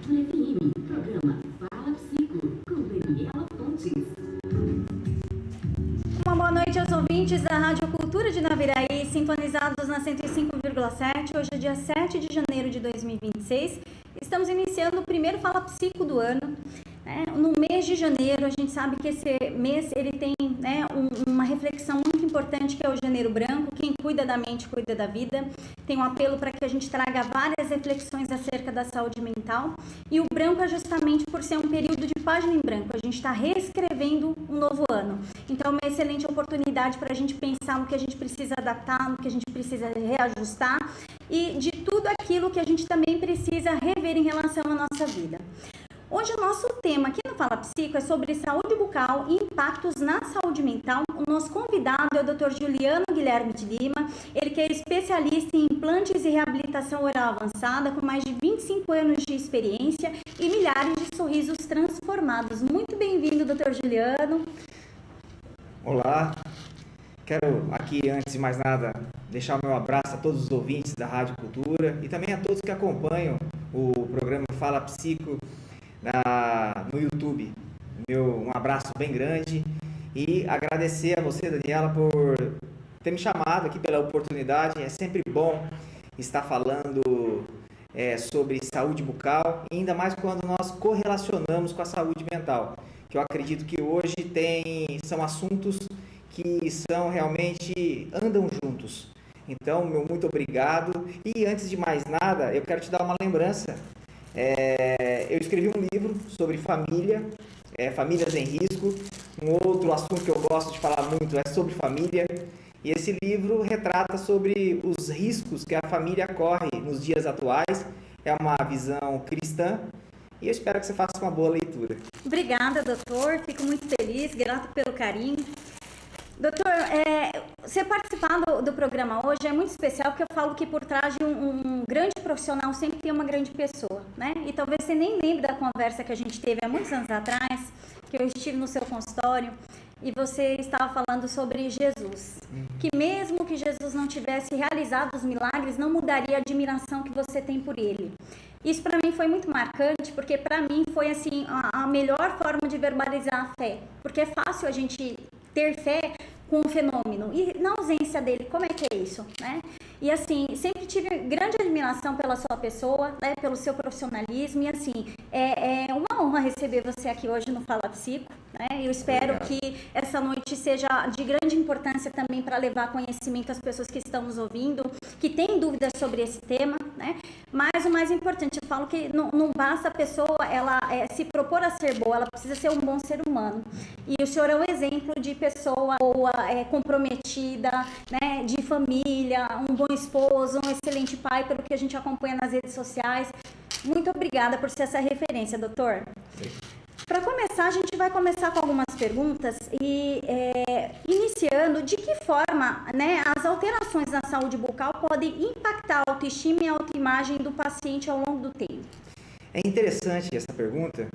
FM, programa Fala Psico, com Daniela Fontes. Uma boa noite aos ouvintes da Rádio Cultura de Naviraí, sintonizados na 105,7. Hoje é dia 7 de janeiro de 2026. Estamos iniciando o primeiro Fala Psico do ano. No mês de janeiro, a gente sabe que esse mês ele tem uma reflexão muito importante, que é o Janeiro Branco. Quem cuida da mente, cuida da vida. Tem um apelo para que a gente traga várias reflexões acerca da saúde mental. E o branco é justamente por ser um período de página em branco. A gente está reescrevendo um novo ano. Então, é uma excelente oportunidade para a gente pensar no que a gente precisa adaptar, no que a gente precisa reajustar e de tudo aquilo que a gente também precisa rever em relação à nossa vida. Hoje o nosso tema aqui no Fala Psico é sobre saúde bucal e impactos na saúde mental. O nosso convidado é o Dr. Juliano Guilherme de Lima, ele que é especialista em implantes e reabilitação oral avançada, com mais de 25 anos de experiência e milhares de sorrisos transformados. Muito bem-vindo, Dr. Juliano. Olá, quero aqui, antes de mais nada, deixar o meu abraço a todos os ouvintes da Rádio Cultura e também a todos que acompanham o programa Fala Psico no YouTube. Um abraço bem grande e agradecer a você, Daniela, por ter me chamado aqui, pela oportunidade. É sempre bom estar falando sobre saúde bucal, e ainda mais quando nós correlacionamos com a saúde mental, que eu acredito que hoje são assuntos que realmente andam juntos. Então, meu muito obrigado. E antes de mais nada, eu quero te dar uma lembrança. Eu escrevi um livro sobre família, famílias em risco. Um outro assunto que eu gosto de falar muito é sobre família. E esse livro retrata sobre os riscos que a família corre nos dias atuais. É uma visão cristã e eu espero que você faça uma boa leitura. Obrigada, doutor. Fico muito feliz, grato pelo carinho. Doutor, você participar do programa hoje é muito especial, porque eu falo que por trás de um grande profissional sempre tem uma grande pessoa, né? E talvez você nem lembre da conversa que a gente teve há muitos anos atrás, que eu estive no seu consultório e você estava falando sobre Jesus. Que mesmo que Jesus não tivesse realizado os milagres, não mudaria a admiração que você tem por ele. Isso para mim foi muito marcante, porque para mim foi assim a melhor forma de verbalizar a fé, porque é fácil a gente ter fé com um fenômeno, e na ausência dele, como é que é isso, né? E assim, sempre tive grande admiração pela sua pessoa, né, pelo seu profissionalismo, e assim, é uma honra receber você aqui hoje no Fala Psico, né? Eu espero que essa noite seja de grande importância também para levar conhecimento às pessoas que estão nos ouvindo, que têm dúvidas sobre esse tema, né? Mas o mais importante, eu falo que não basta a pessoa se propor a ser boa, ela precisa ser um bom ser humano. E o senhor é um exemplo de pessoa boa, comprometida, né, de família, um bom esposo, um excelente pai, pelo que a gente acompanha nas redes sociais. Muito obrigada por ser essa referência, doutor. Para começar, a gente vai começar com algumas perguntas e iniciando, de que forma, né, as alterações na saúde bucal podem impactar a autoestima e a autoimagem do paciente ao longo do tempo? É interessante essa pergunta,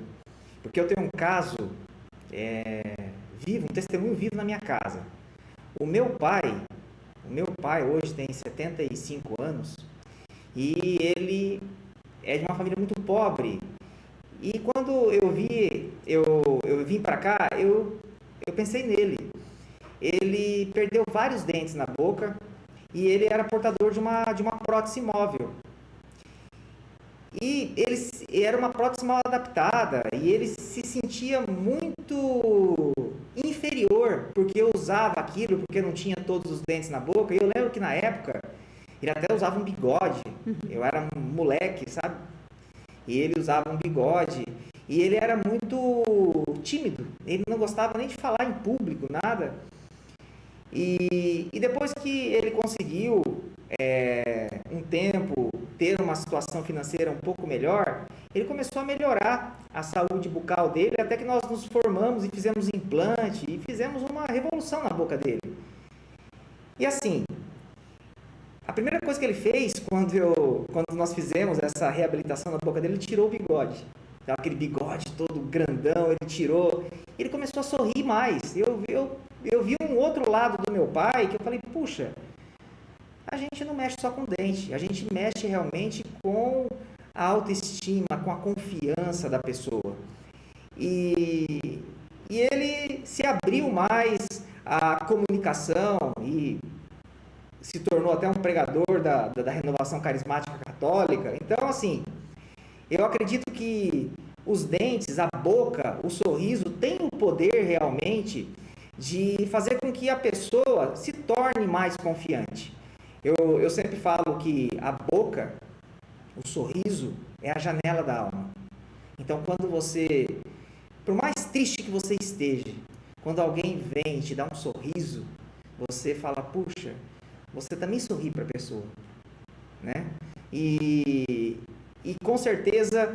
porque eu tenho um caso vivo, um testemunho vivo na minha casa. O meu pai hoje tem 75 anos e ele é de uma família muito pobre. E quando eu vim para cá, eu pensei nele. Ele perdeu vários dentes na boca e ele era portador de uma prótese móvel. E ele era uma prótese mal adaptada e ele se sentia muito inferior porque eu usava aquilo, porque não tinha todos os dentes na boca. E eu lembro que na época ele até usava um bigode. Eu era um moleque, sabe? E ele usava um bigode e ele era muito tímido. Ele não gostava nem de falar em público, nada. E depois que ele conseguiu um tempo ter uma situação financeira um pouco melhor, ele começou a melhorar a saúde bucal dele, até que nós nos formamos e fizemos implante e fizemos uma revolução na boca dele. E assim, a primeira coisa que ele fez quando nós fizemos essa reabilitação na boca dele, ele tirou o bigode. Aquele bigode todo grandão, ele tirou. Ele começou a sorrir mais. Eu vi um outro lado do meu pai que eu falei, puxa, a gente não mexe só com dente, a gente mexe realmente com a autoestima, com a confiança da pessoa. E ele se abriu mais à comunicação e se tornou até um pregador da renovação carismática católica. Então, assim, eu acredito que os dentes, a boca, o sorriso têm o poder realmente de fazer com que a pessoa se torne mais confiante. Eu sempre falo que a boca, o sorriso, é a janela da alma. Então, quando você, por mais triste que você esteja, quando alguém vem e te dá um sorriso, você fala, puxa, você também sorri para a pessoa, né? E com certeza,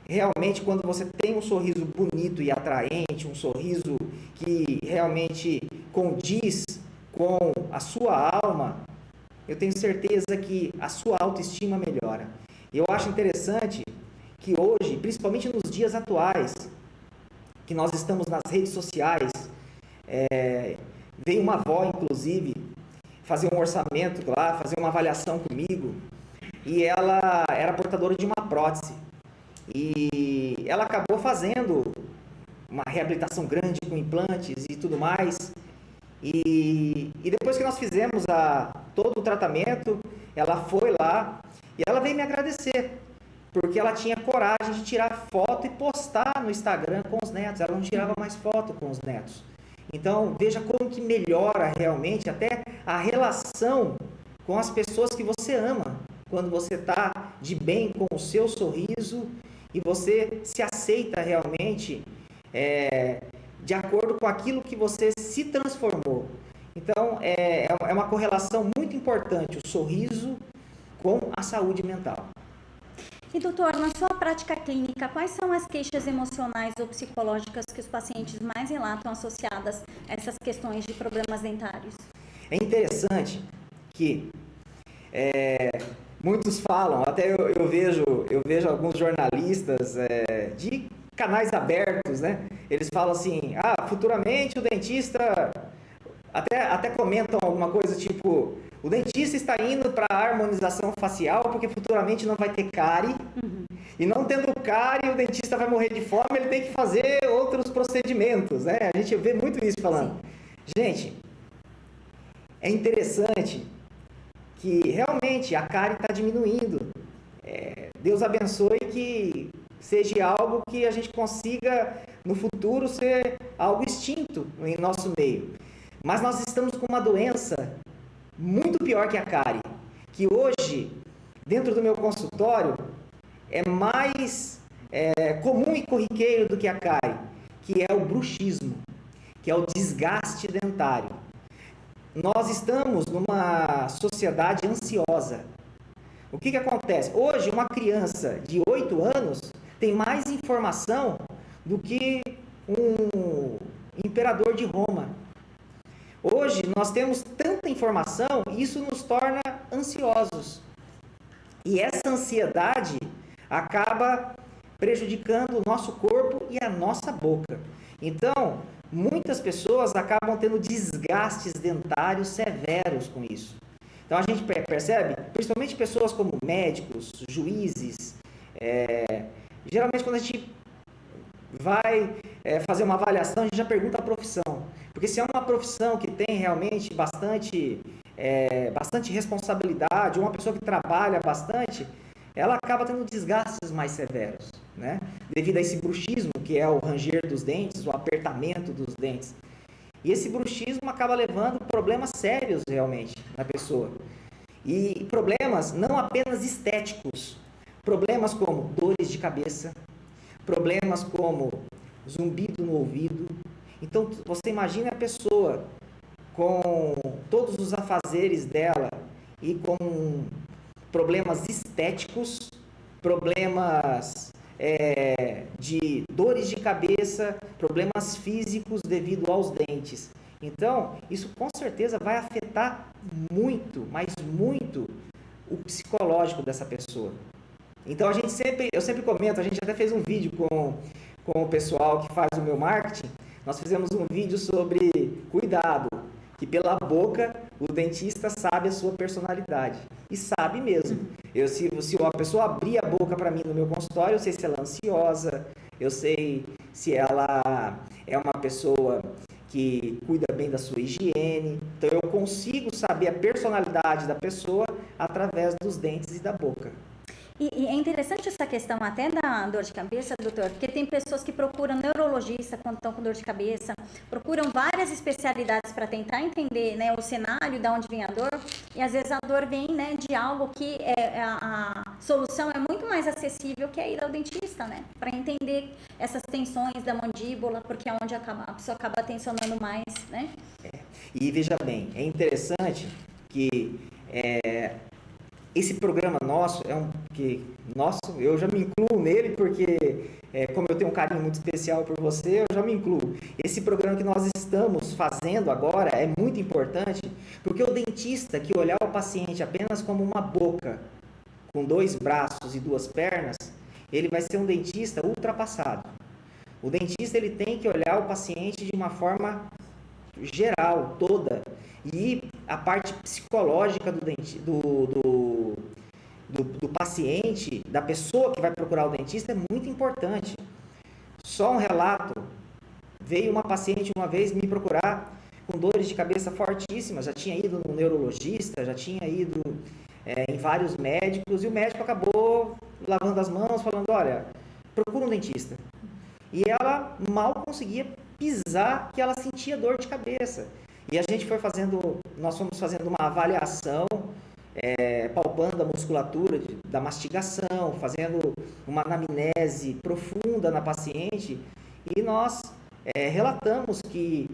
realmente, quando você tem um sorriso bonito e atraente, um sorriso que realmente condiz com a sua alma, eu tenho certeza que a sua autoestima melhora. E eu acho interessante que hoje, principalmente nos dias atuais, que nós estamos nas redes sociais, veio uma avó, inclusive, fazer um orçamento lá, fazer uma avaliação comigo, e ela era portadora de uma prótese. E ela acabou fazendo uma reabilitação grande com implantes e tudo mais. E depois que nós fizemos todo o tratamento, ela foi lá e ela veio me agradecer, porque ela tinha coragem de tirar foto e postar no Instagram com os netos. Ela não tirava mais foto com os netos. Então, veja como que melhora realmente até a relação com as pessoas que você ama, quando você está de bem com o seu sorriso e você se aceita realmente de acordo com aquilo que você se transformou. Então, é uma correlação muito importante o sorriso com a saúde mental. E doutor, na sua prática clínica, quais são as queixas emocionais ou psicológicas que os pacientes mais relatam associadas a essas questões de problemas dentários? É interessante que muitos falam, até eu vejo alguns jornalistas de canais abertos, né? Eles falam assim, futuramente o dentista, até comentam alguma coisa tipo, o dentista está indo para a harmonização facial porque futuramente não vai ter cárie, e não tendo cárie o dentista vai morrer de fome, ele tem que fazer outros procedimentos, né? A gente vê muito isso falando. Gente, é interessante que realmente a cárie está diminuindo. Deus abençoe que seja algo que a gente consiga no futuro ser algo extinto em nosso meio. Mas nós estamos com uma doença muito pior que a cárie, que hoje, dentro do meu consultório, é mais comum e corriqueiro do que a cárie, que é o bruxismo, que é o desgaste dentário. Nós estamos numa sociedade ansiosa. O que acontece? Hoje, uma criança de 8 anos tem mais informação do que um imperador de Roma. Hoje, nós temos tanta informação e isso nos torna ansiosos. E essa ansiedade acaba prejudicando o nosso corpo e a nossa boca. Então, muitas pessoas acabam tendo desgastes dentários severos com isso. Então, a gente percebe, principalmente pessoas como médicos, juízes, geralmente quando a gente vai fazer uma avaliação, a gente já pergunta a profissão. Porque se é uma profissão que tem realmente bastante responsabilidade, uma pessoa que trabalha bastante, ela acaba tendo desgastes mais severos, né? Devido a esse bruxismo, que é o ranger dos dentes, o apertamento dos dentes. E esse bruxismo acaba levando problemas sérios realmente na pessoa. E problemas não apenas estéticos, problemas como dores de cabeça, problemas como zumbido no ouvido. Então, você imagina a pessoa com todos os afazeres dela e com problemas estéticos, problemas de dores de cabeça, problemas físicos devido aos dentes. Então, isso com certeza vai afetar muito, mas muito, o psicológico dessa pessoa. Então, eu sempre comento, a gente até fez um vídeo com o pessoal que faz o meu marketing. Nós fizemos um vídeo sobre cuidado, que pela boca o dentista sabe a sua personalidade. E sabe mesmo. Se a pessoa abrir a boca para mim no meu consultório, eu sei se ela é ansiosa, eu sei se ela é uma pessoa que cuida bem da sua higiene. Então eu consigo saber a personalidade da pessoa através dos dentes e da boca. E é interessante essa questão até da dor de cabeça, doutor, porque tem pessoas que procuram neurologista quando estão com dor de cabeça, procuram várias especialidades para tentar entender, né, o cenário, de onde vem a dor, e às vezes a dor vem, né, de algo que a solução é muito mais acessível, que é ir ao dentista, né, para entender essas tensões da mandíbula, porque é onde a pessoa acaba tensionando mais, né. E veja bem, é interessante que esse programa nosso eu já me incluo nele porque, como eu tenho um carinho muito especial por você, eu já me incluo. Esse programa que nós estamos fazendo agora é muito importante, porque o dentista que olhar o paciente apenas como uma boca, com 2 braços e 2 pernas, ele vai ser um dentista ultrapassado. O dentista ele tem que olhar o paciente de uma forma geral, toda. E a parte psicológica do paciente, da pessoa que vai procurar o dentista, é muito importante. Só um relato: veio uma paciente uma vez me procurar com dores de cabeça fortíssimas, já tinha ido no neurologista, já tinha ido em vários médicos, e o médico acabou lavando as mãos, falando: olha, procura um dentista. E ela mal conseguia pisar, que ela sentia dor de cabeça. E nós fomos fazendo uma avaliação, palpando a musculatura da mastigação, fazendo uma anamnese profunda na paciente, e nós relatamos que,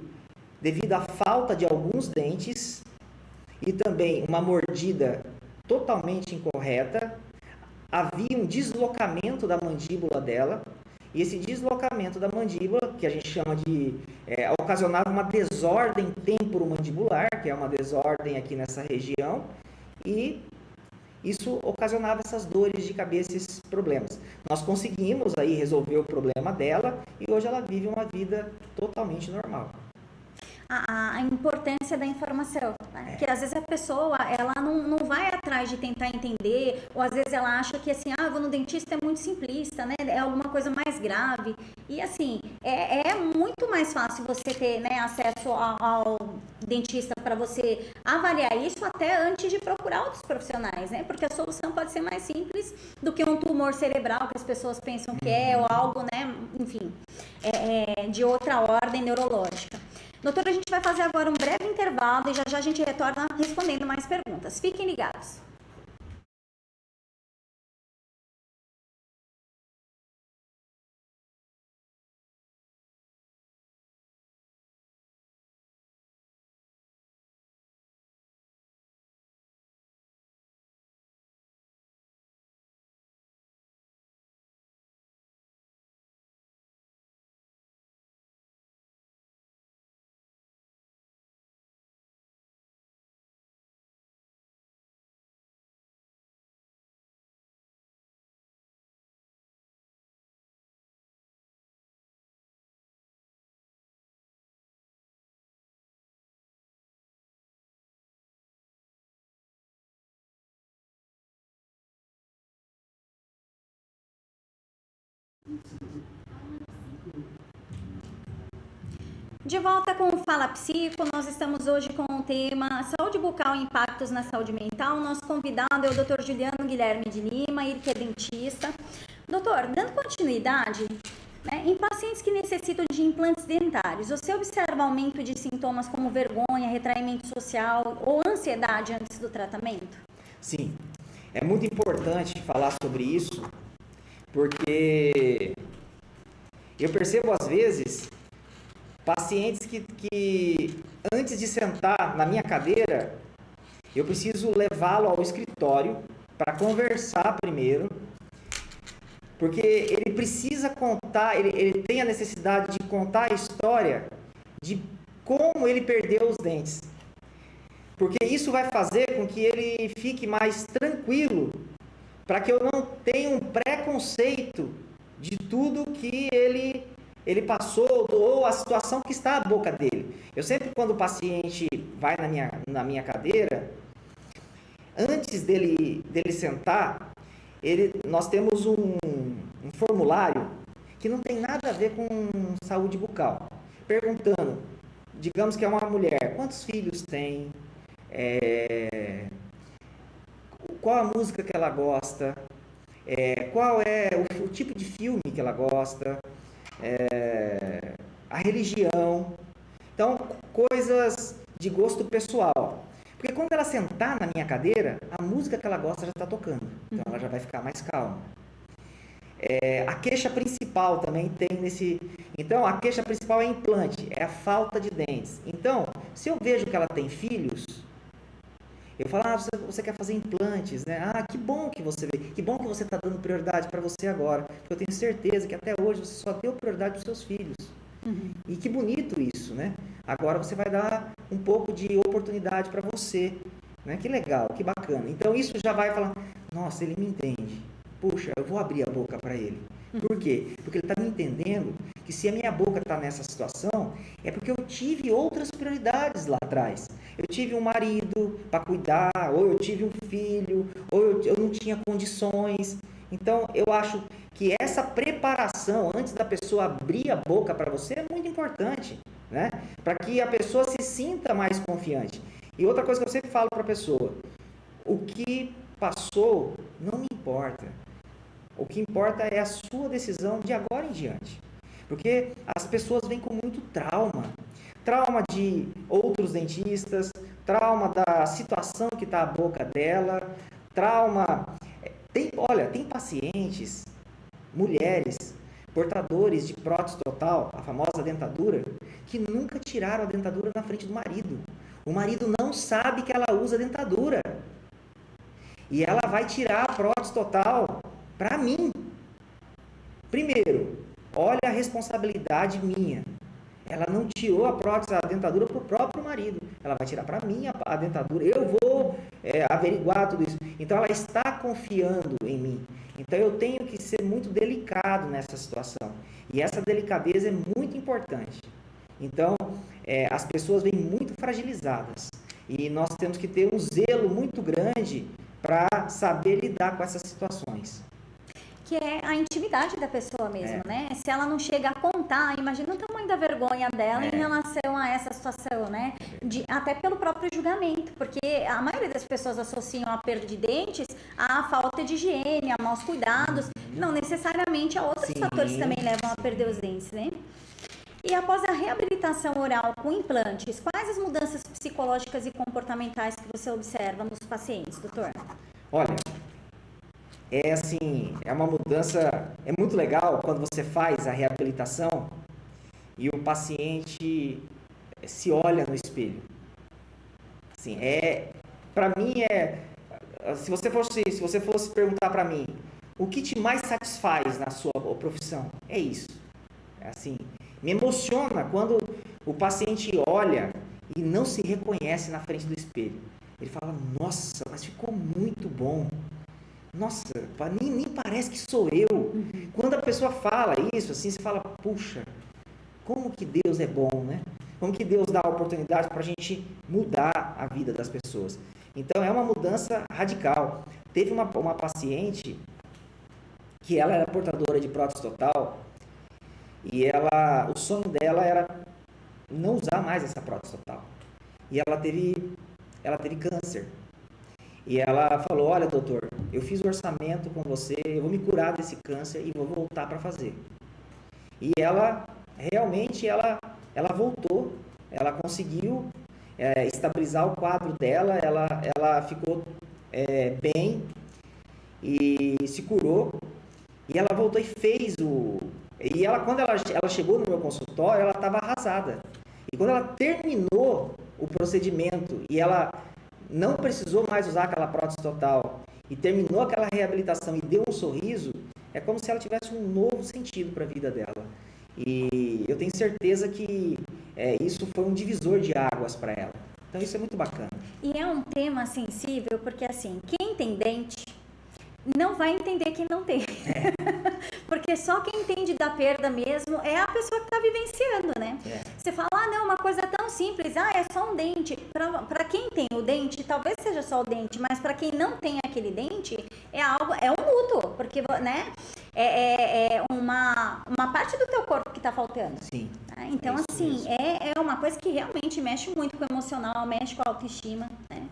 devido à falta de alguns dentes e também uma mordida totalmente incorreta, havia um deslocamento da mandíbula dela. E esse deslocamento da mandíbula, que a gente chama de... ocasionava uma desordem temporomandibular, que é uma desordem aqui nessa região, e isso ocasionava essas dores de cabeça, esses problemas. Nós conseguimos aí resolver o problema dela, e hoje ela vive uma vida totalmente normal. A importância da informação, né? Porque às vezes a pessoa, ela não vai atrás de tentar entender, ou às vezes ela acha que assim, eu vou no dentista, é muito simplista, né? É alguma coisa mais grave. E assim, é muito mais fácil você ter, né, acesso ao dentista para você avaliar isso até antes de procurar outros profissionais, né? Porque a solução pode ser mais simples do que um tumor cerebral que as pessoas pensam que ou algo, né? Enfim, de outra ordem neurológica. Doutora, a gente vai fazer agora um breve intervalo e já já a gente retorna respondendo mais perguntas. Fiquem ligados. De volta com o Fala Psico, nós estamos hoje com o tema Saúde Bucal e Impactos na Saúde Mental. Nosso convidado é o Dr. Juliano Guilherme de Lima, ele que é dentista. Doutor, dando continuidade, né, em pacientes que necessitam de implantes dentários, você observa aumento de sintomas como vergonha, retraimento social ou ansiedade antes do tratamento? Sim, é muito importante falar sobre isso, porque eu percebo às vezes pacientes que antes de sentar na minha cadeira, eu preciso levá-lo ao escritório para conversar primeiro, porque ele precisa contar, ele tem a necessidade de contar a história de como ele perdeu os dentes. Porque isso vai fazer com que ele fique mais tranquilo, para que eu não tenha um preconceito de tudo que ele passou ou a situação que está à boca dele. Eu sempre, quando o paciente vai na minha cadeira, antes dele sentar, nós temos um formulário que não tem nada a ver com saúde bucal. Perguntando, digamos que é uma mulher, quantos filhos tem, qual a música que ela gosta, qual é o tipo de filme que ela gosta, a religião. Então, coisas de gosto pessoal. Porque quando ela sentar na minha cadeira, a música que ela gosta já está tocando. Então, ela já vai ficar mais calma. A queixa principal também tem nesse... Então, a queixa principal é implante, é a falta de dentes. Então, se eu vejo que ela tem filhos, eu falo, você quer fazer implantes, né? Que bom que você vê, que bom que você está dando prioridade para você agora. Porque eu tenho certeza que até hoje você só deu prioridade para os seus filhos. E que bonito isso, né? Agora você vai dar um pouco de oportunidade para você, né? Que legal, que bacana. Então isso já vai falar, nossa, ele me entende. Puxa, eu vou abrir a boca para ele. Por quê? Porque ele está me entendendo que se a minha boca está nessa situação, é porque eu tive outras prioridades lá atrás. Eu tive um marido para cuidar, ou eu tive um filho, ou eu não tinha condições. Então, eu acho que essa preparação antes da pessoa abrir a boca para você é muito importante, né? Para que a pessoa se sinta mais confiante. E outra coisa que eu sempre falo para a pessoa, o que passou não me importa. O que importa é a sua decisão de agora em diante. Porque as pessoas vêm com muito trauma. Trauma de outros dentistas, trauma da situação que está a boca dela, trauma... Tem pacientes, mulheres, portadores de prótese total, a famosa dentadura, que nunca tiraram a dentadura na frente do marido. O marido não sabe que ela usa dentadura. E ela vai tirar a prótese total para mim. Primeiro, olha a responsabilidade minha. Ela não tirou a prótese, a dentadura para o próprio marido. Ela vai tirar para mim a dentadura. Eu vou averiguar tudo isso. Então, ela está confiando em mim. Então, eu tenho que ser muito delicado nessa situação. E essa delicadeza é muito importante. Então, as pessoas vêm muito fragilizadas. E nós temos que ter um zelo muito grande para saber lidar com essas situações. Que é a intimidade da pessoa mesmo, né? Se ela não chega a contar, imagina o tamanho da vergonha dela em relação a essa situação, né? Até pelo próprio julgamento, porque a maioria das pessoas associam a perda de dentes à falta de higiene, a maus cuidados, não necessariamente a outros fatores que também levam a perder os dentes, né? E após a reabilitação oral com implantes, quais as mudanças psicológicas e comportamentais que você observa nos pacientes, doutor? Olha, é uma mudança, é muito legal quando você faz a reabilitação e o paciente se olha no espelho. Assim, para mim se você fosse perguntar para mim, o que te mais satisfaz na sua profissão? É isso. Assim, me emociona quando o paciente olha e não se reconhece na frente do espelho. Ele fala, nossa, mas ficou muito bom. Nossa, nem parece que sou eu. Quando a pessoa fala isso, assim, você fala, puxa, como que Deus é bom, né? Como que Deus dá a oportunidade para a gente mudar a vida das pessoas. Então, é uma mudança radical. Teve uma paciente que ela era portadora de prótese total e o sonho dela era não usar mais essa prótese total. E ela teve câncer. E ela falou, olha, doutor, eu fiz o orçamento com você, eu vou me curar desse câncer e vou voltar para fazer. E ela, realmente, ela voltou, ela conseguiu estabilizar o quadro dela, ela ficou bem e se curou. E ela voltou e fez quando ela chegou no meu consultório, ela estava arrasada. E quando ela terminou o procedimento e ela não precisou mais usar aquela prótese total e terminou aquela reabilitação e deu um sorriso, é como se ela tivesse um novo sentido para a vida dela. E eu tenho certeza que isso foi um divisor de águas para ela. Então isso é muito bacana. E é um tema sensível porque assim, quem tem dente não vai entender quem não tem. Porque só quem entende da perda mesmo é a pessoa que está vivenciando, né? Você fala, não, uma coisa tão simples, é só um dente. Para quem tem o dente, talvez seja só o dente, mas para quem não tem aquele dente, é um luto, porque, né, é uma parte do teu corpo que tá faltando. Sim. Então, assim, é uma coisa que realmente mexe muito com o emocional, mexe com a autoestima, né?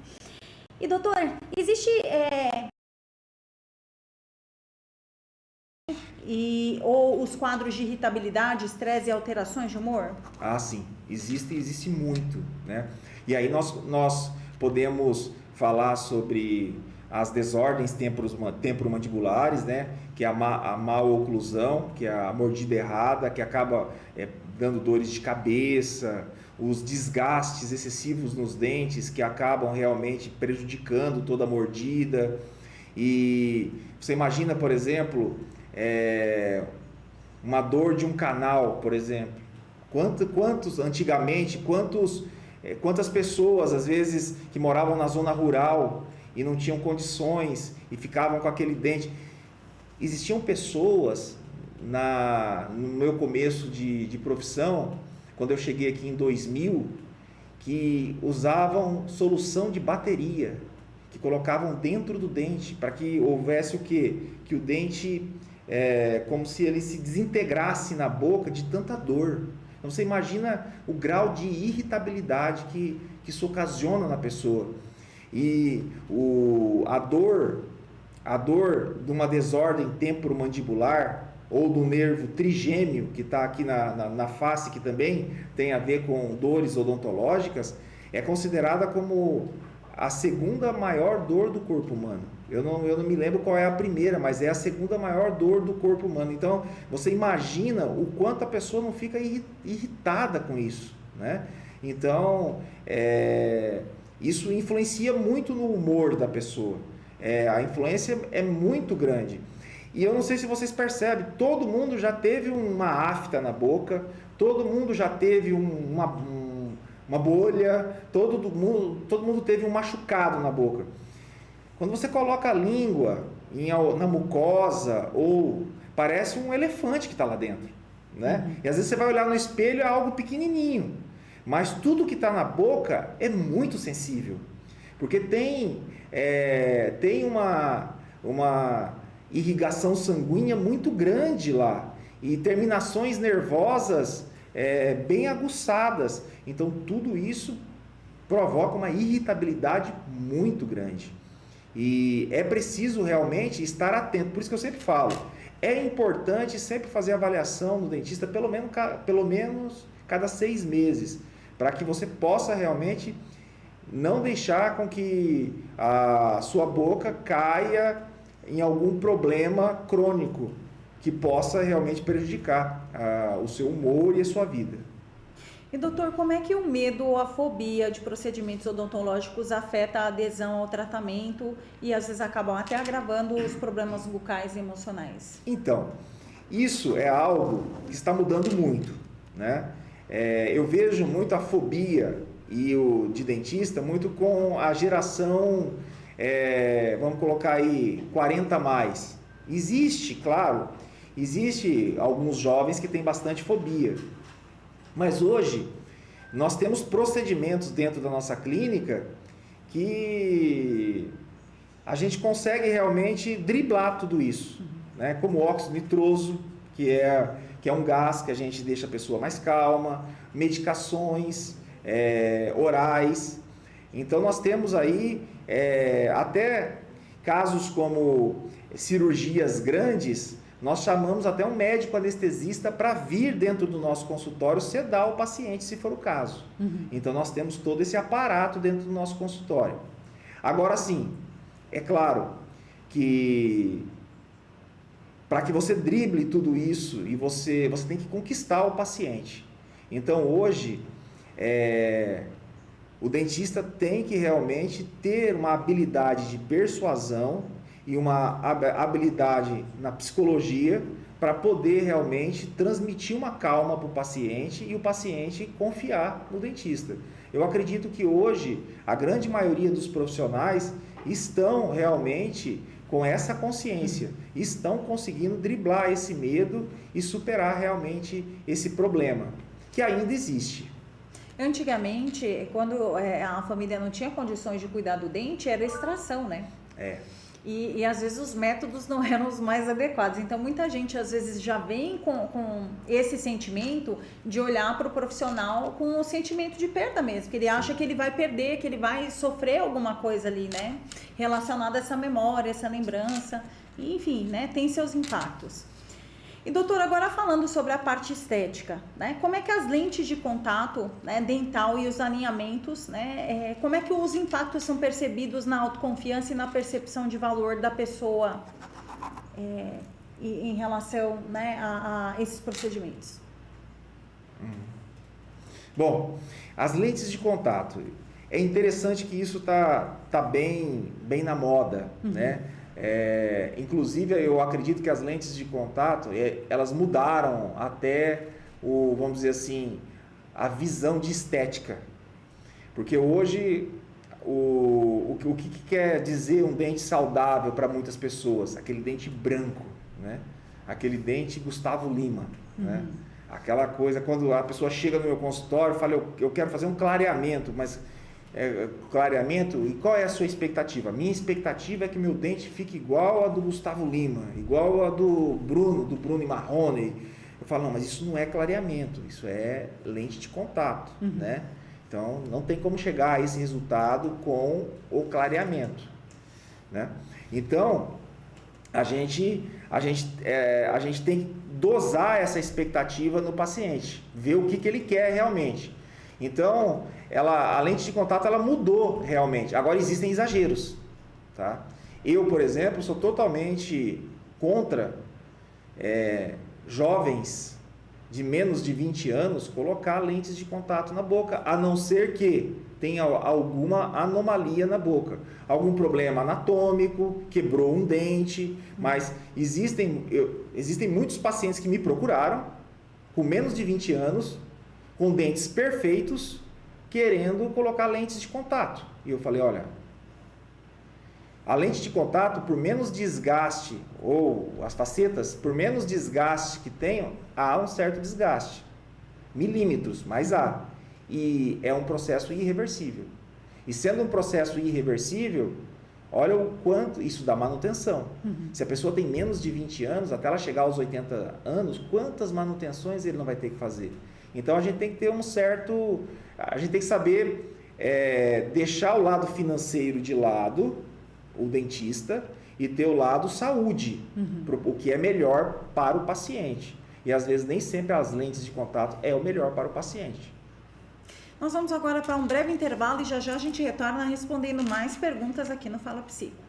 E, doutor, existe... ou os quadros de irritabilidade, estresse e alterações de humor? Ah, sim. Existe muito, né? E aí nós podemos falar sobre as desordens temporomandibulares, né? Que é a maloclusão, que é a mordida errada, que acaba dando dores de cabeça, os desgastes excessivos nos dentes, que acabam realmente prejudicando toda a mordida. E você imagina, por exemplo, uma dor de um canal, por exemplo. Antigamente, quantas pessoas, às vezes, que moravam na zona rural e não tinham condições e ficavam com aquele dente. Existiam pessoas, no meu começo de profissão, quando eu cheguei aqui em 2000, que usavam solução de bateria, que colocavam dentro do dente, para que houvesse o quê? Que o dente, como se ele se desintegrasse na boca de tanta dor. Então você imagina o grau de irritabilidade que isso ocasiona na pessoa. E a dor de uma desordem temporomandibular ou do nervo trigêmeo, que está aqui na face, que também tem a ver com dores odontológicas, é considerada como a segunda maior dor do corpo humano. Eu não me lembro qual é a primeira, mas é a segunda maior dor do corpo humano. Então, você imagina o quanto a pessoa não fica irritada com isso, né? Então, isso influencia muito no humor da pessoa. A influência é muito grande. E eu não sei se vocês percebem, todo mundo já teve uma afta na boca, todo mundo já teve uma bolha, todo mundo teve um machucado na boca. Quando você coloca a língua na mucosa, ou parece um elefante que está lá dentro, né? E às vezes você vai olhar no espelho, é algo pequenininho, mas tudo que está na boca é muito sensível, porque tem uma irrigação sanguínea muito grande lá, e terminações nervosas bem aguçadas. Então tudo isso provoca uma irritabilidade muito grande. E é preciso realmente estar atento. Por isso que eu sempre falo, é importante sempre fazer avaliação no dentista pelo menos cada 6 meses, para que você possa realmente não deixar com que a sua boca caia em algum problema crônico que possa realmente prejudicar o seu humor e a sua vida. E doutor, como é que o medo ou a fobia de procedimentos odontológicos afeta a adesão ao tratamento e às vezes acabam até agravando os problemas bucais e emocionais? Então, isso é algo que está mudando muito, né? Eu vejo muito a fobia de dentista muito com a geração, vamos colocar aí, 40 a mais. Existe alguns jovens que têm bastante fobia. Mas hoje, nós temos procedimentos dentro da nossa clínica que a gente consegue realmente driblar tudo isso, né? Como o óxido nitroso, que é um gás que a gente deixa a pessoa mais calma, medicações orais. Então, nós temos aí até casos como cirurgias grandes. Nós chamamos até um médico anestesista para vir dentro do nosso consultório sedar o paciente, se for o caso. Então, nós temos todo esse aparato dentro do nosso consultório. Agora sim, é claro que para que você drible tudo isso, e você tem que conquistar o paciente. Então, hoje, o dentista tem que realmente ter uma habilidade de persuasão e uma habilidade na psicologia para poder realmente transmitir uma calma para o paciente e o paciente confiar no dentista. Eu acredito que hoje a grande maioria dos profissionais estão realmente com essa consciência, estão conseguindo driblar esse medo e superar realmente esse problema, que ainda existe. Antigamente, quando a família não tinha condições de cuidar do dente, era extração, né? É. E às vezes os métodos não eram os mais adequados. Então muita gente às vezes já vem com esse sentimento de olhar para o profissional com o sentimento de perda mesmo, que ele acha que ele vai perder, que ele vai sofrer alguma coisa ali, né? Relacionada a essa memória, essa lembrança, enfim, né? Tem seus impactos. E doutor, agora falando sobre a parte estética, né? Como é que as lentes de contato, né, dental e os alinhamentos, né? Como é que os impactos são percebidos na autoconfiança e na percepção de valor da pessoa em relação, né, a esses procedimentos? Bom, as lentes de contato. É interessante que isso tá bem na moda, né? Inclusive eu acredito que as lentes de contato elas mudaram até vamos dizer assim, a visão de estética, porque hoje o que quer dizer um dente saudável para muitas pessoas? Aquele dente branco, né? Aquele dente Gustavo Lima, né? Aquela coisa, quando a pessoa chega no meu consultório e fala, eu quero fazer um clareamento, mas clareamento, e qual é a sua expectativa? Minha expectativa é que meu dente fique igual a do Gustavo Lima, igual a do Bruno e Marrone. Eu falo, não, mas isso não é clareamento, isso é lente de contato, né? Então, não tem como chegar a esse resultado com o clareamento, né? Então, a gente tem que dosar essa expectativa no paciente, ver o que ele quer realmente. Então, a lente de contato ela mudou realmente. Agora existem exageros, tá? Eu, por exemplo, sou totalmente contra jovens de menos de 20 anos colocar lentes de contato na boca, a não ser que tenha alguma anomalia na boca, algum problema anatômico, quebrou um dente, mas existem muitos pacientes que me procuraram com menos de 20 anos, com dentes perfeitos, querendo colocar lentes de contato. E eu falei, olha, a lente de contato, por menos desgaste, ou as facetas, por menos desgaste que tenham, há um certo desgaste. Milímetros, mas há. E é um processo irreversível. E sendo um processo irreversível, olha o quanto isso dá manutenção. Se a pessoa tem menos de 20 anos, até ela chegar aos 80 anos, quantas manutenções ele não vai ter que fazer? Então a gente tem que ter a gente tem que saber deixar o lado financeiro de lado, o dentista, e ter o lado saúde, o que é melhor para o paciente. E às vezes nem sempre as lentes de contato é o melhor para o paciente. Nós vamos agora para um breve intervalo e já a gente retorna respondendo mais perguntas aqui no Fala Psico.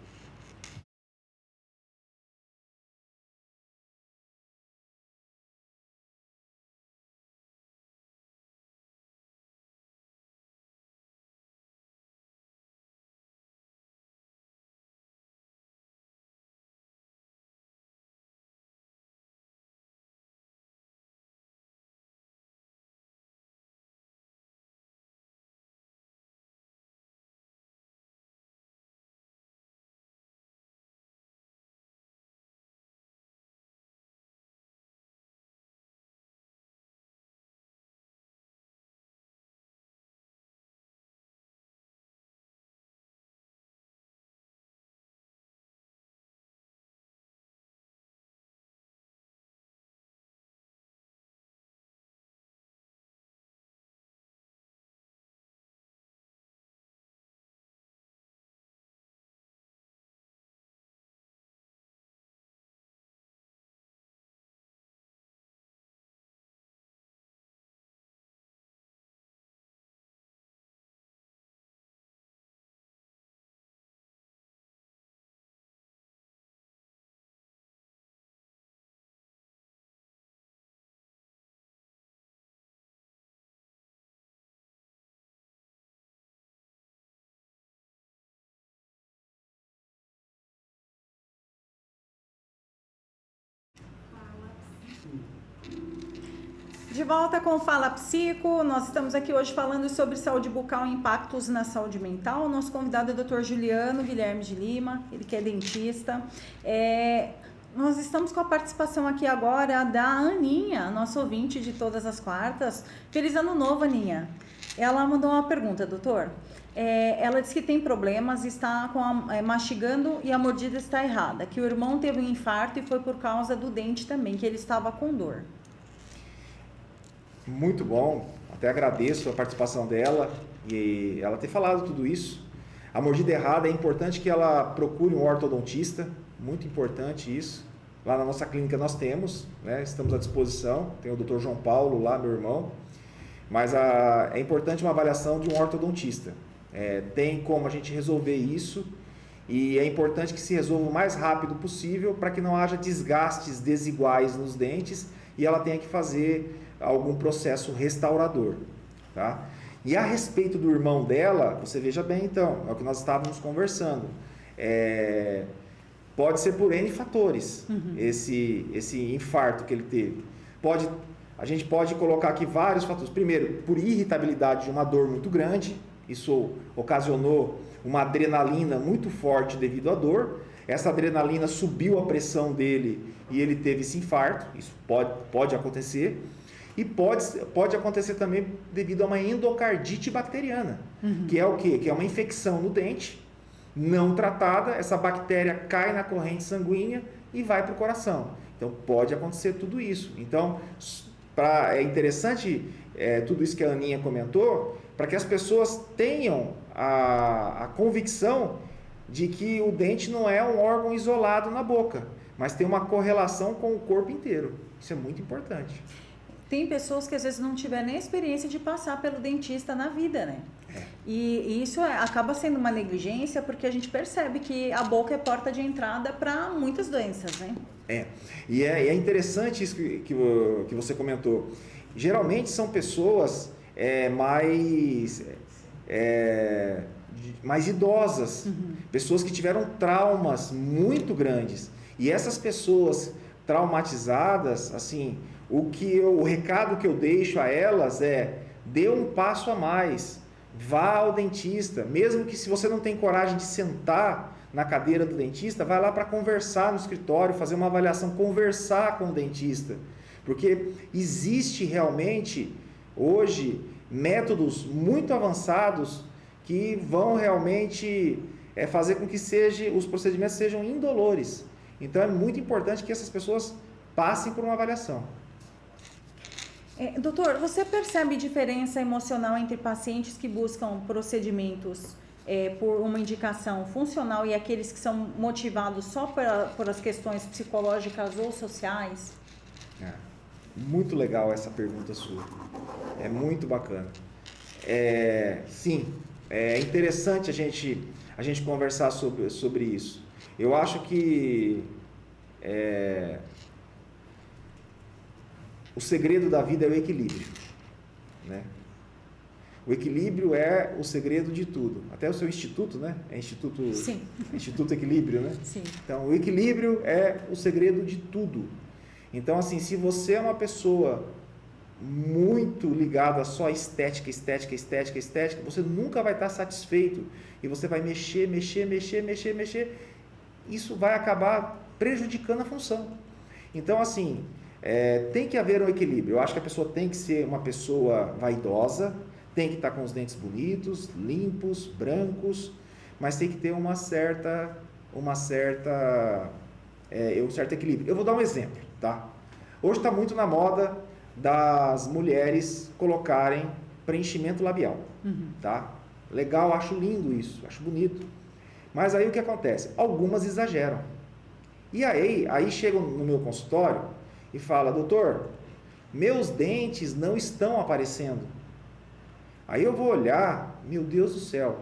De volta com o Fala Psico, nós estamos aqui hoje falando sobre saúde bucal e impactos na saúde mental. Nosso convidado é o Dr. Juliano Guilherme de Lima, ele que é dentista. Nós estamos com a participação aqui agora da Aninha, nossa ouvinte de todas as quartas. Feliz Ano Novo, Aninha. Ela mandou uma pergunta, doutor. Ela disse que tem problemas, está mastigando e a mordida está errada, que o irmão teve um infarto e foi por causa do dente também, que ele estava com dor. Muito bom, até agradeço a participação dela e ela ter falado tudo isso. A mordida errada, é importante que ela procure um ortodontista, muito importante isso. Lá na nossa clínica nós temos, né, estamos à disposição, tem o Dr. João Paulo lá, meu irmão, mas é importante uma avaliação de um ortodontista. Tem como a gente resolver isso e é importante que se resolva o mais rápido possível para que não haja desgastes desiguais nos dentes e ela tenha que fazer algum processo restaurador, tá? E a respeito do irmão dela, você veja bem então, é o que nós estávamos conversando, pode ser por N fatores, esse infarto que ele teve. A gente pode colocar aqui vários fatores. Primeiro, por irritabilidade de uma dor muito grande, isso ocasionou uma adrenalina muito forte devido à dor. Essa adrenalina subiu a pressão dele e ele teve esse infarto, isso pode acontecer. E pode acontecer também devido a uma endocardite bacteriana, que é o quê? Que é uma infecção no dente, não tratada, essa bactéria cai na corrente sanguínea e vai para o coração. Então, pode acontecer tudo isso. Então, é interessante tudo isso que a Aninha comentou, para que as pessoas tenham a convicção de que o dente não é um órgão isolado na boca, mas tem uma correlação com o corpo inteiro. Isso é muito importante. Tem pessoas que às vezes não tiveram nem a experiência de passar pelo dentista na vida, né? E isso acaba sendo uma negligência porque a gente percebe que a boca é porta de entrada para muitas doenças, né? E é interessante isso que você comentou. Geralmente são pessoas mais idosas, pessoas que tiveram traumas muito grandes. E essas pessoas traumatizadas, assim, o recado que eu deixo a elas dê um passo a mais, vá ao dentista, mesmo que se você não tem coragem de sentar na cadeira do dentista, vai lá para conversar no escritório, fazer uma avaliação, conversar com o dentista, porque existe realmente hoje métodos muito avançados que vão realmente fazer com que os procedimentos sejam indolores. Então é muito importante que essas pessoas passem por uma avaliação. Doutor, você percebe diferença emocional entre pacientes que buscam procedimentos por uma indicação funcional e aqueles que são motivados só por as questões psicológicas ou sociais? Muito legal essa pergunta sua. É muito bacana. Sim, é interessante a gente conversar sobre isso. Eu acho que o segredo da vida é o equilíbrio, né? O equilíbrio é o segredo de tudo. Até o seu instituto, né? Sim. Instituto Equilíbrio, né? Sim. Então, o equilíbrio é o segredo de tudo. Então, assim, se você é uma pessoa muito ligada só à estética, você nunca vai estar satisfeito. E você vai mexer. Isso vai acabar prejudicando a função. Então, assim, tem que haver um equilíbrio. Eu acho que a pessoa tem que ser uma pessoa vaidosa, tem que estar com os dentes bonitos, limpos, brancos, mas tem que ter um certo equilíbrio. Eu vou dar um exemplo, tá? Hoje está muito na moda das mulheres colocarem preenchimento labial, tá? Legal, acho lindo isso, acho bonito. Mas aí o que acontece? Algumas exageram. E aí chegam no meu consultório e falam: doutor, meus dentes não estão aparecendo. Aí eu vou olhar, meu Deus do céu,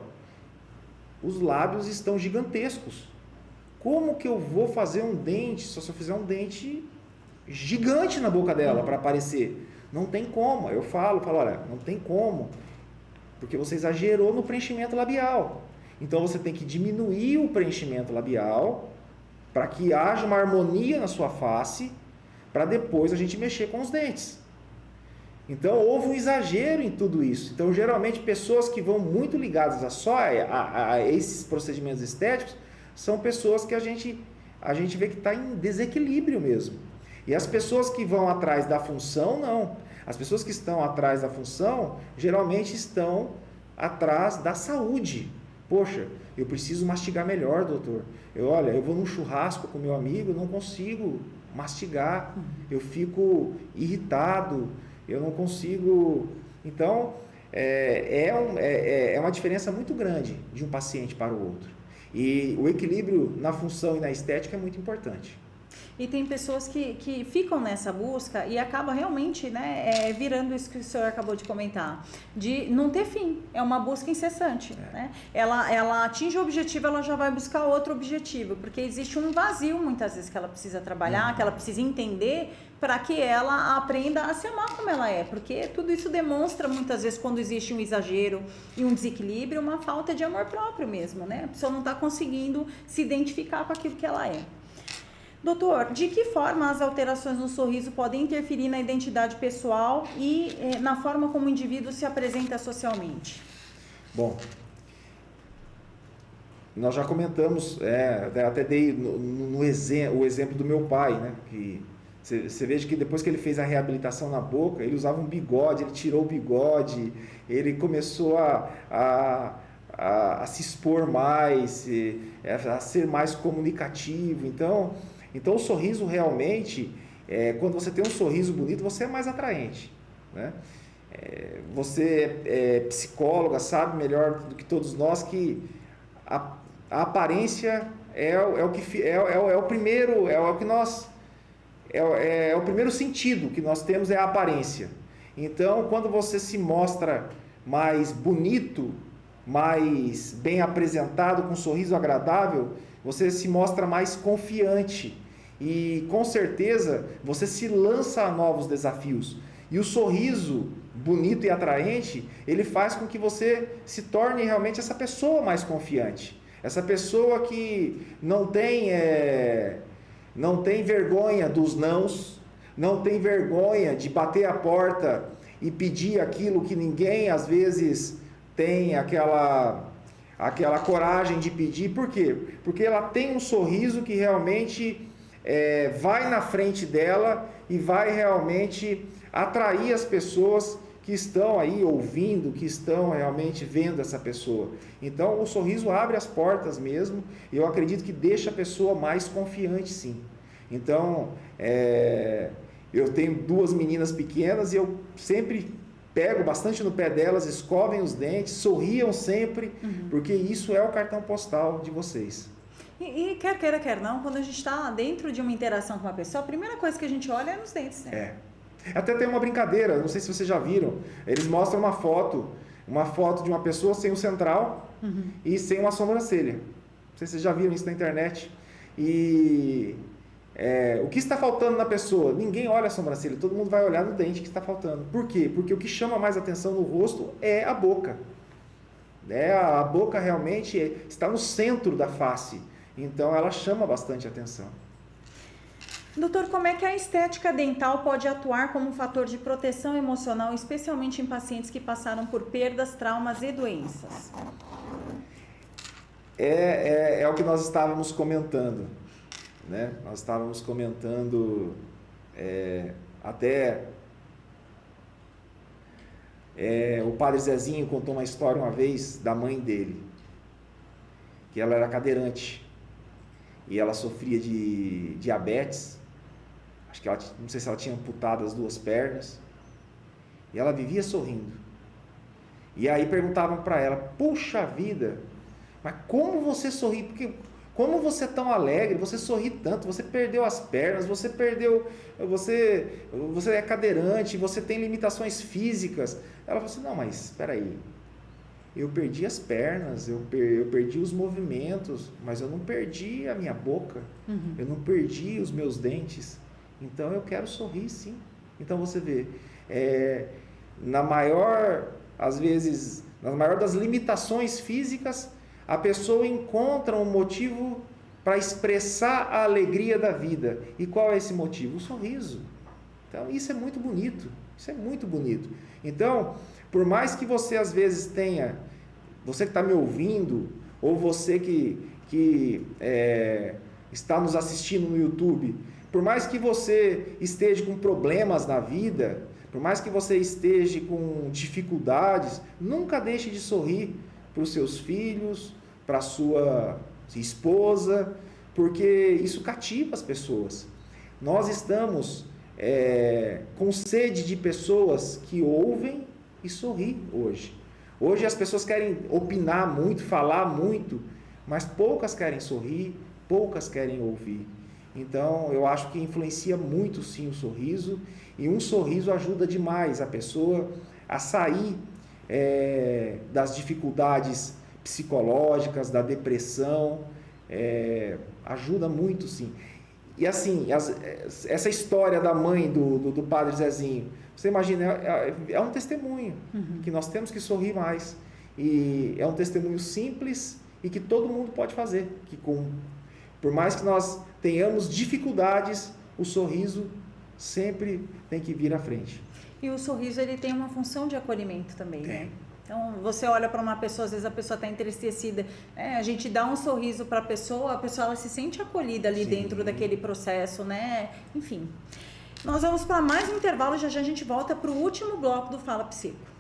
os lábios estão gigantescos. Como que eu vou fazer um dente, só se eu fizer um dente gigante na boca dela para aparecer? Não tem como. Eu falo, olha, não tem como, porque você exagerou no preenchimento labial. Então você tem que diminuir o preenchimento labial para que haja uma harmonia na sua face, para depois a gente mexer com os dentes. Então houve um exagero em tudo isso. Então geralmente pessoas que vão muito ligadas a esses procedimentos estéticos são pessoas que a gente vê que está em desequilíbrio mesmo. E as pessoas que vão atrás da função, não. As pessoas que estão atrás da função, geralmente estão atrás da saúde. Poxa, eu preciso mastigar melhor, doutor. Eu vou num churrasco com meu amigo, não consigo mastigar, eu fico irritado, eu não consigo... Então, é uma diferença muito grande de um paciente para o outro. E o equilíbrio na função e na estética é muito importante. E tem pessoas que ficam nessa busca e acaba realmente, né, virando isso que o senhor acabou de comentar, de não ter fim, é uma busca incessante, né? Ela atinge o objetivo, ela já vai buscar outro objetivo, porque existe um vazio muitas vezes que ela precisa trabalhar, que ela precisa entender para que ela aprenda a se amar como ela é, porque tudo isso demonstra muitas vezes quando existe um exagero e um desequilíbrio, uma falta de amor próprio mesmo, né? A pessoa não está conseguindo se identificar com aquilo que ela é. Doutor, de que forma as alterações no sorriso podem interferir na identidade pessoal e na forma como o indivíduo se apresenta socialmente? Bom, nós já comentamos, até dei o exemplo do meu pai, né? Que você veja que depois que ele fez a reabilitação na boca, ele usava um bigode, ele tirou o bigode, ele começou a se expor mais, a ser mais comunicativo. Então o sorriso realmente, quando você tem um sorriso bonito, você é mais atraente, né? Você é psicóloga, sabe melhor do que todos nós que a aparência é o primeiro sentido que nós temos, é a aparência. Então, quando você se mostra mais bonito, mais bem apresentado, com um sorriso agradável, você se mostra mais confiante. E com certeza você se lança a novos desafios. E o sorriso bonito e atraente, ele faz com que você se torne realmente essa pessoa mais confiante. Essa pessoa que não tem vergonha dos nãos, não tem vergonha de bater a porta e pedir aquilo que ninguém às vezes tem aquela coragem de pedir. Por quê? Porque ela tem um sorriso que realmente vai na frente dela e vai realmente atrair as pessoas que estão aí ouvindo, que estão realmente vendo essa pessoa. Então o sorriso abre as portas mesmo, e eu acredito que deixa a pessoa mais confiante, sim. Então eu tenho 2 meninas pequenas e eu sempre pego bastante no pé delas, escovem os dentes, sorriam sempre, porque isso é o cartão postal de vocês. E quer queira, quer não, quando a gente está dentro de uma interação com uma pessoa, a primeira coisa que a gente olha é nos dentes, né? Até tem uma brincadeira, não sei se vocês já viram, eles mostram uma foto de uma pessoa sem o central e sem uma sobrancelha. Não sei se vocês já viram isso na internet. E o que está faltando na pessoa? Ninguém olha a sobrancelha, todo mundo vai olhar no dente que está faltando. Por quê? Porque o que chama mais atenção no rosto é a boca. A boca realmente está no centro da face, então ela chama bastante atenção. Doutor, como é que a estética dental pode atuar como um fator de proteção emocional, especialmente em pacientes que passaram por perdas, traumas e doenças? É o que nós estávamos comentando, né? Nós estávamos comentando o padre Zezinho contou uma história uma vez da mãe dele, que ela era cadeirante e ela sofria de diabetes. Acho que não sei se ela tinha amputado as 2 pernas, e ela vivia sorrindo. E aí perguntavam para ela: puxa vida, mas como você sorri? Porque como você é tão alegre, você sorri tanto, você perdeu as pernas, você é cadeirante, você tem limitações físicas. Ela falou assim: não, mas espera aí, eu perdi as pernas, eu perdi os movimentos, mas eu não perdi a minha boca, eu não perdi os meus dentes, então eu quero sorrir, sim. Então você vê, nas maior das limitações físicas, a pessoa encontra um motivo para expressar a alegria da vida. E qual é esse motivo? O sorriso. Então isso é muito bonito, Então, por mais que você às vezes tenha, você que está me ouvindo, ou você que está nos assistindo no YouTube, Por mais que você esteja com problemas na vida, por mais que você esteja com dificuldades, nunca deixe de sorrir para os seus filhos, para a sua esposa, porque isso cativa as pessoas. Nós estamos com sede de pessoas que ouvem e sorriem hoje. Hoje as pessoas querem opinar muito, falar muito, mas poucas querem sorrir, poucas querem ouvir. Então, eu acho que influencia muito sim o sorriso, e um sorriso ajuda demais a pessoa a sair das dificuldades psicológicas, da depressão, ajuda muito sim. E assim, essa história da mãe do Padre Zezinho, você imagina, é um testemunho que nós temos que sorrir mais, e é um testemunho simples e que todo mundo pode fazer, por mais que nós tenhamos dificuldades, o sorriso sempre tem que vir à frente. E o sorriso, ele tem uma função de acolhimento também, Tem. né? Então, você olha para uma pessoa, às vezes a pessoa está entristecida, a gente dá um sorriso para a pessoa ela se sente acolhida ali Sim. dentro daquele processo, né? Enfim. Nós vamos para mais um intervalo, já a gente volta para o último bloco do Fala Psico.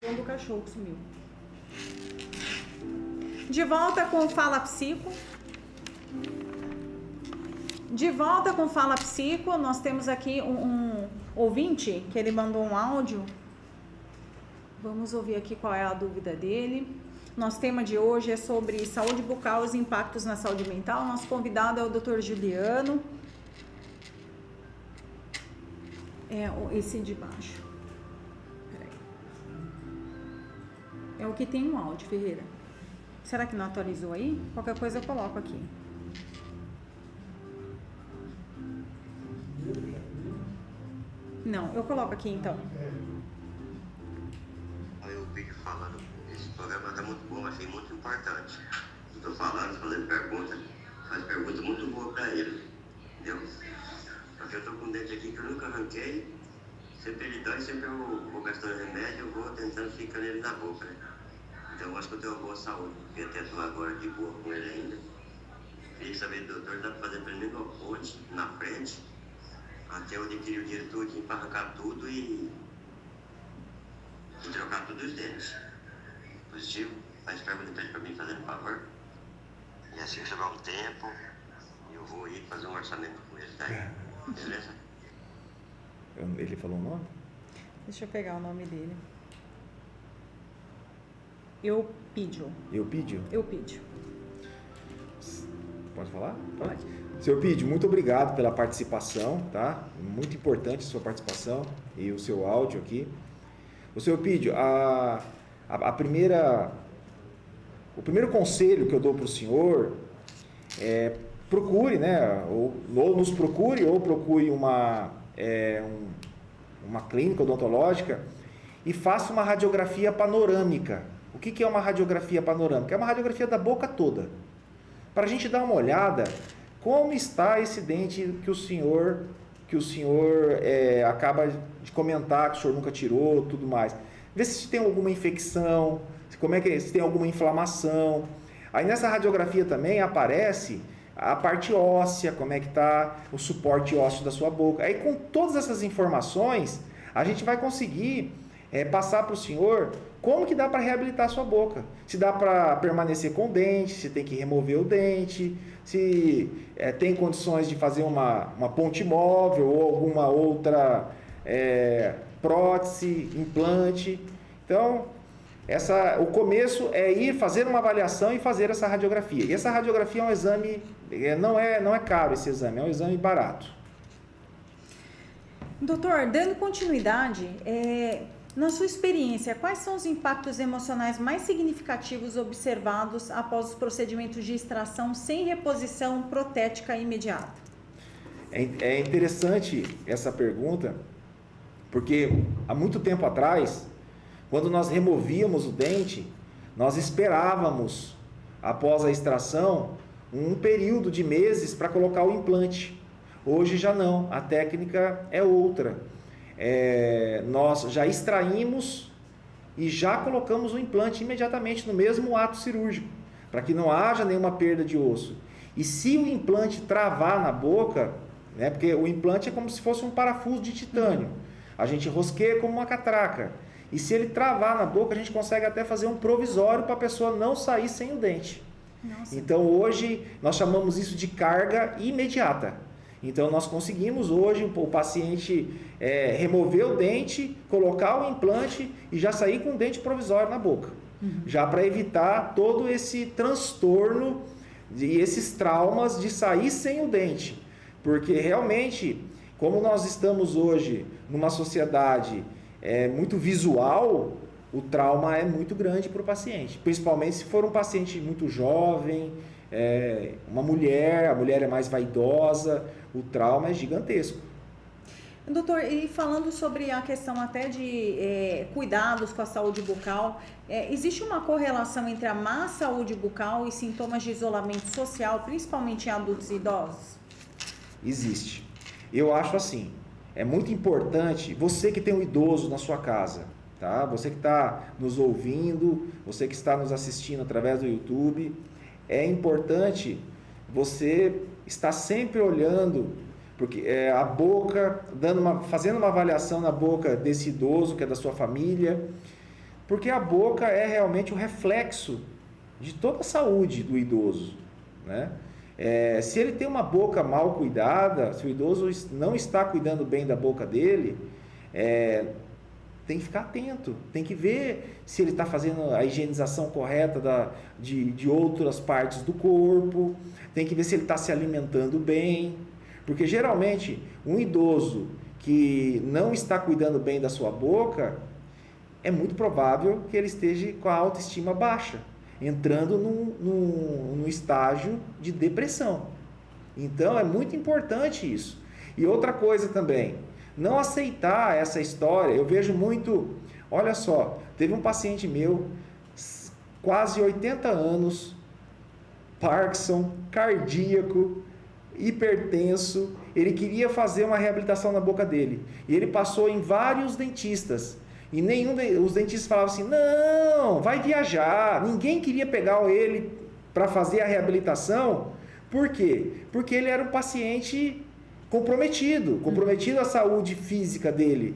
O cachorro sumiu. De volta com o Fala Psico. De volta com o Fala Psico, nós temos aqui um ouvinte que ele mandou um áudio. Vamos ouvir aqui qual é a dúvida dele. Nosso tema de hoje é sobre saúde bucal e os impactos na saúde mental. Nosso convidado é o Dr. Juliano. Esse de baixo. É o que tem um áudio, Ferreira. Será que não atualizou aí? Qualquer coisa eu coloco aqui. Não, eu coloco aqui então. Eu vídeo falando, esse programa está muito bom, achei muito importante. Estou falando, fazendo perguntas, faz perguntas muito boas para ele, entendeu? Porque eu estou com um dente aqui que eu nunca arranquei, sempre ele dói, sempre eu vou gastando remédio, eu vou tentando ficar nele na boca, né? Então eu acho que eu tenho uma boa saúde, porque até estou agora de boa com ele ainda. Queria saber, doutor, dá para fazer primeiro uma ponte na frente, até eu adquirir o dinheiro todinho para arrancar tudo e e trocar todos os dentes. Positivo? Faz pergunta para mim, fazendo favor. E assim que sobrar um tempo, eu vou ir fazer um orçamento com ele, tá? Beleza? Ele falou o nome? Deixa eu pegar o nome dele. Eupídio. Eupídio? Eupídio. Pode falar? Pode. Seu Eupídio, muito obrigado pela participação, tá? Muito importante a sua participação e o seu áudio aqui. O seu Eupídio, o primeiro conselho que eu dou para o senhor é procure, né? Ou nos procure, ou procure uma clínica odontológica e faça uma radiografia panorâmica. O que é uma radiografia panorâmica? É uma radiografia da boca toda. Para a gente dar uma olhada como está esse dente que o senhor acaba de comentar, que o senhor nunca tirou, tudo mais. Vê se tem alguma infecção, se tem alguma inflamação. Aí nessa radiografia também aparece a parte óssea, como é que está o suporte ósseo da sua boca. Aí com todas essas informações, a gente vai conseguir passar para o senhor como que dá para reabilitar a sua boca. Se dá para permanecer com o dente, se tem que remover o dente, se tem condições de fazer uma ponte móvel ou alguma outra prótese, implante. Então, o começo é ir fazer uma avaliação e fazer essa radiografia. E essa radiografia é um exame, não é caro esse exame, é um exame barato. Doutor, dando continuidade, na sua experiência, quais são os impactos emocionais mais significativos observados após os procedimentos de extração sem reposição protética imediata? É interessante essa pergunta, porque há muito tempo atrás, quando nós removíamos o dente, nós esperávamos, após a extração, um período de meses para colocar o implante. Hoje já não, a técnica é outra. Nós já extraímos e já colocamos o implante imediatamente no mesmo ato cirúrgico, para que não haja nenhuma perda de osso. E se o implante travar na boca, né, porque o implante é como se fosse um parafuso de titânio, a gente rosqueia como uma catraca. E se ele travar na boca, a gente consegue até fazer um provisório para a pessoa não sair sem o dente. Nossa. Então hoje nós chamamos isso de carga imediata. Então nós conseguimos hoje o paciente remover o dente, colocar o implante e já sair com o dente provisório na boca. Já para evitar todo esse transtorno e esses traumas de sair sem o dente. Porque realmente, como nós estamos hoje numa sociedade muito visual, o trauma é muito grande para o paciente, principalmente se for um paciente muito jovem, uma mulher, a mulher é mais vaidosa, o trauma é gigantesco. Doutor, e falando sobre a questão até de cuidados com a saúde bucal, existe uma correlação entre a má saúde bucal e sintomas de isolamento social, principalmente em adultos e idosos? Existe. Eu acho assim, é muito importante, você que tem um idoso na sua casa, tá? Você que está nos ouvindo, você que está nos assistindo através do YouTube, é importante você estar sempre olhando, porque a boca, fazendo uma avaliação na boca desse idoso, que é da sua família, porque a boca é realmente o reflexo de toda a saúde do idoso, né? Se ele tem uma boca mal cuidada, se o idoso não está cuidando bem da boca dele, tem que ficar atento, tem que ver se ele está fazendo a higienização correta de outras partes do corpo, tem que ver se ele está se alimentando bem, porque geralmente um idoso que não está cuidando bem da sua boca, é muito provável que ele esteja com a autoestima baixa, entrando num estágio de depressão. Então é muito importante isso. E outra coisa também, não aceitar essa história. Eu vejo muito, olha só, teve um paciente meu, quase 80 anos, Parkinson, cardíaco, hipertenso, ele queria fazer uma reabilitação na boca dele. E ele passou em vários dentistas. E os dentistas falavam assim, não, vai viajar. Ninguém queria pegar ele para fazer a reabilitação. Por quê? Porque ele era um paciente comprometido à saúde física dele.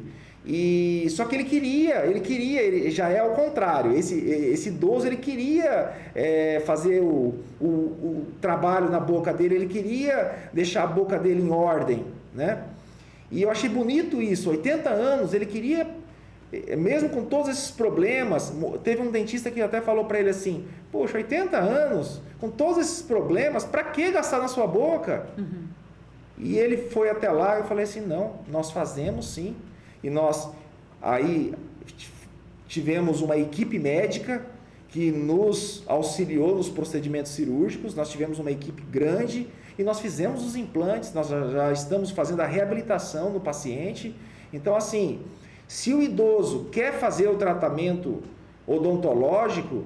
E só que ele já é ao contrário. Esse idoso, ele queria fazer o trabalho na boca dele, ele queria deixar a boca dele em ordem, né? E eu achei bonito isso. 80 anos, ele queria, mesmo com todos esses problemas. Teve um dentista que até falou para ele assim: poxa, 80 anos, com todos esses problemas, para que gastar na sua boca? Uhum. E ele foi até lá, eu falei assim: não, nós fazemos sim. E nós aí tivemos uma equipe médica que nos auxiliou nos procedimentos cirúrgicos, nós tivemos uma equipe grande e nós fizemos os implantes, nós já estamos fazendo a reabilitação no paciente. Então, assim, se o idoso quer fazer o tratamento odontológico,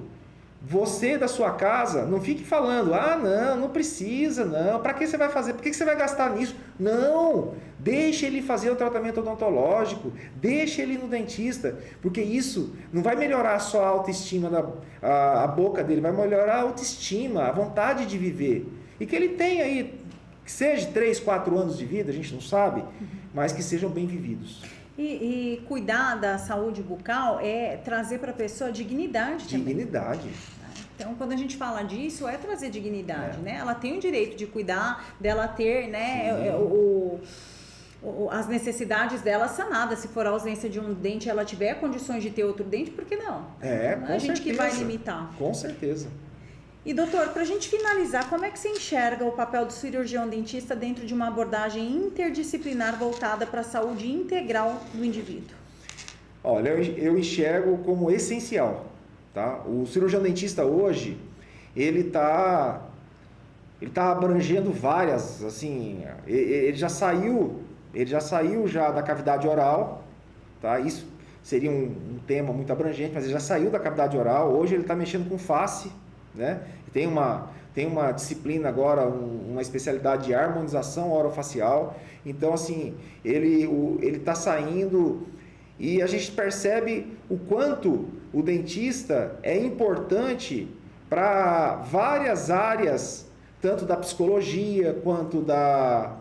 você da sua casa, não fique falando: ah, não precisa, não, para que você vai fazer, por que você vai gastar nisso? Não, deixe ele fazer o tratamento odontológico, deixe ele ir no dentista, porque isso não vai melhorar só a autoestima, a boca dele, vai melhorar a autoestima, a vontade de viver. E que ele tenha aí, que seja 3, 4 anos de vida, a gente não sabe, mas que sejam bem vividos. E cuidar da saúde bucal é trazer para a pessoa dignidade também. Dignidade. Então, quando a gente fala disso, é trazer dignidade, né? Ela tem o direito de cuidar, dela ter, né, as necessidades dela sanadas. Se for a ausência de um dente, ela tiver condições de ter outro dente, por que não? Com a gente certeza. Que vai limitar. Com certeza. E doutor, para a gente finalizar, como é que você enxerga o papel do cirurgião dentista dentro de uma abordagem interdisciplinar voltada para a saúde integral do indivíduo? Olha, eu enxergo como essencial, tá? O cirurgião dentista hoje, ele tá abrangendo várias, assim, ele já saiu já da cavidade oral, tá? Isso seria um tema muito abrangente, mas ele já saiu da cavidade oral. Hoje ele está mexendo com face, né? Tem uma disciplina agora, uma especialidade de harmonização orofacial. Então, assim, ele está saindo e a gente percebe o quanto o dentista é importante para várias áreas, tanto da psicologia, quanto da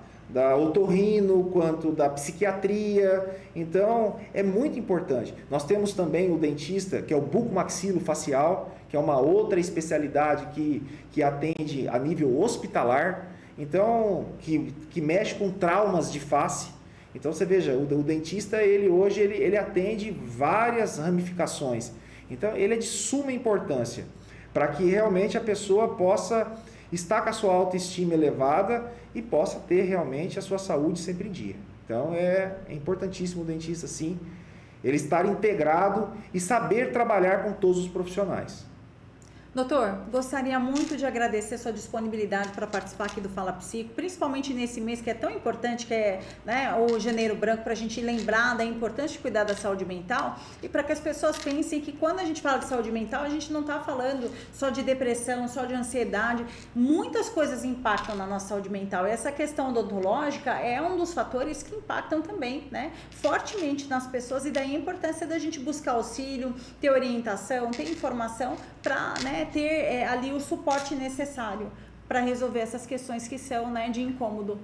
otorrino, quanto da psiquiatria. Então, é muito importante. Nós temos também o dentista, que é o bucomaxilofacial, que é uma outra especialidade que atende a nível hospitalar, então, que mexe com traumas de face. Então, você veja, o dentista, hoje ele atende várias ramificações. Então, ele é de suma importância para que realmente a pessoa possa estar com a sua autoestima elevada e possa ter realmente a sua saúde sempre em dia. Então, é importantíssimo o dentista, sim, ele estar integrado e saber trabalhar com todos os profissionais. Doutor, gostaria muito de agradecer a sua disponibilidade para participar aqui do Fala Psico, principalmente nesse mês que é tão importante, que é, né, o Janeiro Branco, para a gente lembrar da importância de cuidar da saúde mental e para que as pessoas pensem que quando a gente fala de saúde mental, a gente não está falando só de depressão, só de ansiedade. Muitas coisas impactam na nossa saúde mental e essa questão odontológica é um dos fatores que impactam também, né, fortemente nas pessoas, e daí a importância da gente buscar auxílio, ter orientação, ter informação para, né, ter ali o suporte necessário para resolver essas questões que são, né, de incômodo.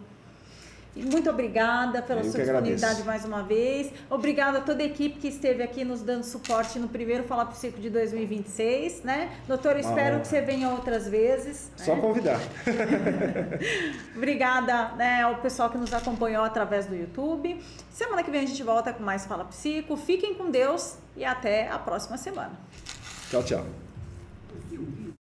E muito obrigada pela sua disponibilidade mais uma vez. Obrigada a toda a equipe que esteve aqui nos dando suporte no primeiro Fala Psico de 2026, né? Doutor, espero que você venha outras vezes. Só, né, convidar. Obrigada, né, ao pessoal que nos acompanhou através do YouTube. Semana que vem a gente volta com mais Fala Psico. Fiquem com Deus e até a próxima semana. Tchau, tchau. Você ouviu